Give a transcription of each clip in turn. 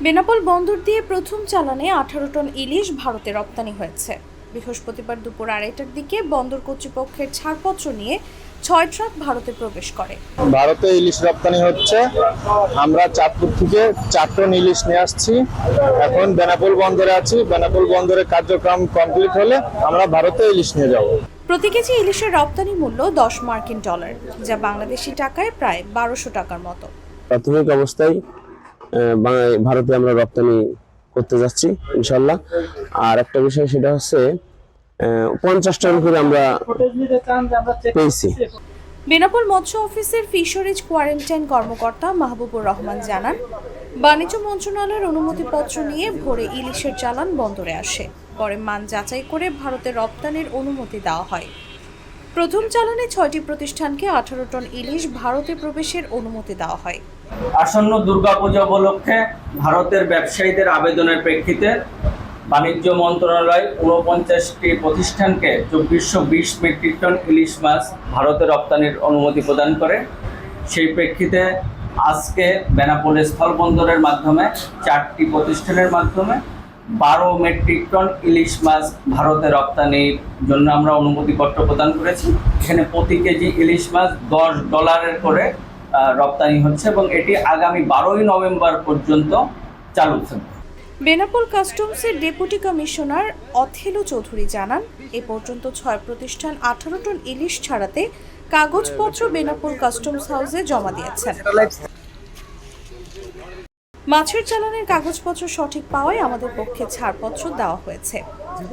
বেনাপোল বন্দর দিয়ে প্রথম চালানে 18 টন ইলিশ ভারতে রপ্তানি হয়েছে। বৃহস্পতিবার দুপুর 2:30টার দিকে বন্দর কর্তৃপক্ষের ছাড়পত্র নিয়ে 6 ট্রাক ভারতে প্রবেশ করে। ভারতে ইলিশ রপ্তানি হচ্ছে। আমরা চাঁদপুর থেকে 4 টন ইলিশ নিয়ে আসছি। এখন বেনাপোল বন্দরে আছি। বেনাপোল বন্দরের কার্যক্রম কমপ্লিট হলে আমরা ভারতে ইলিশ নিয়ে যাব। প্রতি কেজি ইলিশের রপ্তানি মূল্য $10 মার্কিন, যা বাংলাদেশি টাকায় প্রায় 1200 টাকার মতো। প্রাথমিক অবস্থায় ভারতে আমরা রপ্তানি করতে যাচ্ছি ইনশাল্লাহ। আর একটা বিষয় সেটা হচ্ছে 50 টন করে আমরা পেয়েছি। বেনাপোল মৎস্য অফিসের ফিশারিজ কোয়ারেন্টাইন কর্মকর্তা মাহবুবুর রহমান জানান, বাণিজ্য মন্ত্রণালয়ের অনুমতিপত্র নিয়ে ভোরে ইলিশের চালান বন্দরে আসে। পরে মান যাচাই করে ভারতে রপ্তানির অনুমতি দেওয়া হয়। প্রথম চালানে 6টি প্রতিষ্ঠানকে 18 টন ইলিশ ভারতে প্রবেশের অনুমতি দেওয়া হয়। আসন্ন দুর্গাপূজা উপলক্ষে ভারতের ব্যবসায়ীদের আবেদনের প্রেক্ষিতে বাণিজ্য মন্ত্রণালয় 49টি প্রতিষ্ঠানকে 2420 মেট্রিক টন ইলিশ মাছ ভারতে রপ্তানির অনুমতি প্রদান করে। সেই প্রেক্ষিতে আজকে বেনাপোল স্থলবন্দরের মাধ্যমে 4টি প্রতিষ্ঠানের মাধ্যমে 12 মেট্রিক টন ইলিশ মাছ ভারতে রপ্তানির জন্য আমরা অনুমতিপত্র প্রদান করেছি। এখানে প্রতি কেজি ইলিশ মাছ $10 করে রপ্তানি হচ্ছে এবং এটি আগামী 12ই নভেম্বর পর্যন্ত চালু থাকবে। বেনাপোল কাস্টমসের ডেপুটি কমিশনার অথেলো চৌধুরী জানান, এ পর্যন্ত 6 প্রতিষ্ঠান 18 টন ইলিশ ছাড়াতে কাগজপত্র বেনাপোল কাস্টমস হাউসে জমা দিয়েছেন। মাছের চালানের কাগজপত্র সঠিক পাওয়ায় আমাদের পক্ষে ছাড়পত্র দেওয়া হয়েছে।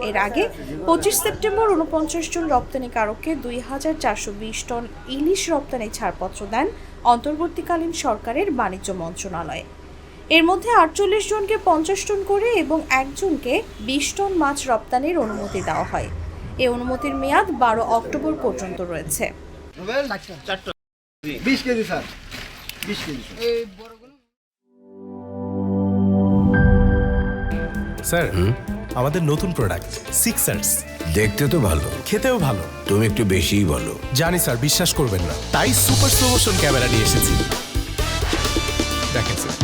এর আগে 25 সেপ্টেম্বর 49 জন রপ্তানিকারককে 2420 টন ইলিশ রপ্তানি ছাড়পত্র দেন অন্তর্বর্তীকালীন সরকারের বাণিজ্য মন্ত্রণালয়। এর মধ্যে 48 জনকে 50 টন করে এবং একজনকে 20 টন মাছ রপ্তানির অনুমতি দেওয়া হয়। এই অনুমতির মেয়াদ 12 অক্টোবর পর্যন্ত রয়েছে। 20 কেজি স্যার, 20 কেজি স্যার, আমাদের নতুন প্রোডাক্ট সিক্সার্স। দেখতে তো ভালো, খেতেও ভালো। তুমি একটু বেশিই বলো। জানি স্যার, বিশ্বাস করবেন না, তাই সুপার স্লো মোশন ক্যামেরা নিয়ে এসেছি। দেখেন স্যার,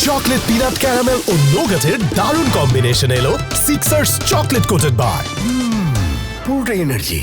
চকলেট পিনাট ক্যারামেল ও নোগাটের দারুণ কম্বিনেশন এলো সিক্সার্স চকলেট কোটেড বার। পুরোটা এনার্জি।